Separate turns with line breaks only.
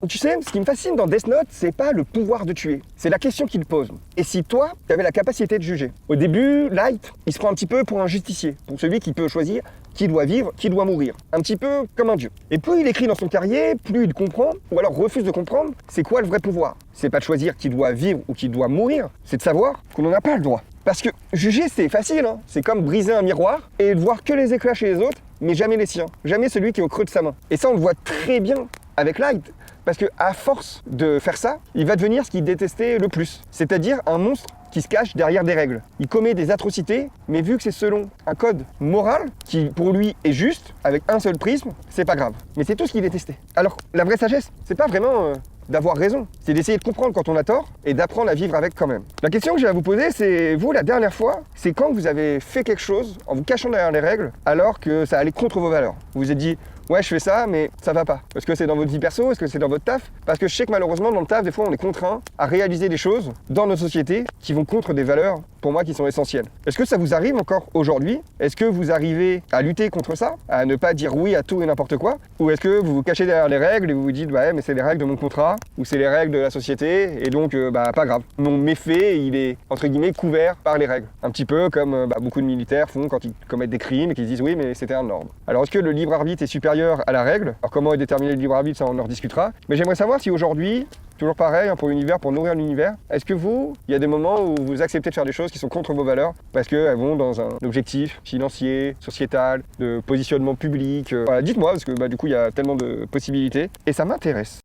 Tu sais, ce qui me fascine dans Death Note, c'est pas le pouvoir de tuer, c'est la question qu'il pose. Et si toi, tu avais la capacité de juger? Au début, Light, il se prend un petit peu pour un justicier, pour celui qui peut choisir qui doit vivre, qui doit mourir. Un petit peu comme un dieu. Et plus il écrit dans son carrier, plus il comprend, ou alors refuse de comprendre, c'est quoi le vrai pouvoir. C'est pas de choisir qui doit vivre ou qui doit mourir, c'est de savoir qu'on n'en a pas le droit. Parce que juger, c'est facile, hein. C'est comme briser un miroir et de voir que les éclats chez les autres, mais jamais les siens, jamais celui qui est au creux de sa main. Et ça, on le voit très bien avec Light, parce que à force de faire ça, il va devenir ce qu'il détestait le plus, c'est-à-dire un monstre qui se cache derrière des règles. Il commet des atrocités, mais vu que c'est selon un code moral qui pour lui est juste, avec un seul prisme, c'est pas grave. Mais c'est tout ce qu'il détestait. Alors la vraie sagesse, c'est pas vraiment d'avoir raison, c'est d'essayer de comprendre quand on a tort et d'apprendre à vivre avec quand même. La question que j'ai à vous poser, c'est vous, la dernière fois, c'est quand vous avez fait quelque chose en vous cachant derrière les règles alors que ça allait contre vos valeurs. Vous vous êtes dit, ouais, je fais ça, mais ça va pas. Est-ce que c'est dans votre vie perso? Est-ce que c'est dans votre taf? Parce que je sais que malheureusement, dans le taf, des fois, on est contraint à réaliser des choses dans nos sociétés qui vont contre des valeurs, pour moi, qui sont essentielles. Est-ce que ça vous arrive encore aujourd'hui? Est-ce que vous arrivez à lutter contre ça? À ne pas dire oui à tout et n'importe quoi? Ou est-ce que vous vous cachez derrière les règles et vous vous dites, ouais, mais c'est les règles de mon contrat, ou c'est les règles de la société, et donc, pas grave. Mon méfait, il est, entre guillemets, couvert par les règles. Un petit peu comme beaucoup de militaires font quand ils commettent des crimes et qu'ils disent, oui, mais c'était un ordre. Alors, est-ce que le libre arbitre est supérieur à la règle? Alors comment est déterminé le libre arbitre, ça on en rediscutera. Mais j'aimerais savoir si aujourd'hui, toujours pareil, hein, pour l'univers, pour nourrir l'univers, est-ce que vous, il y a des moments où vous acceptez de faire des choses qui sont contre vos valeurs parce qu'elles vont dans un objectif financier, sociétal, de positionnement public. Voilà, dites-moi, parce que du coup il y a tellement de possibilités et ça m'intéresse.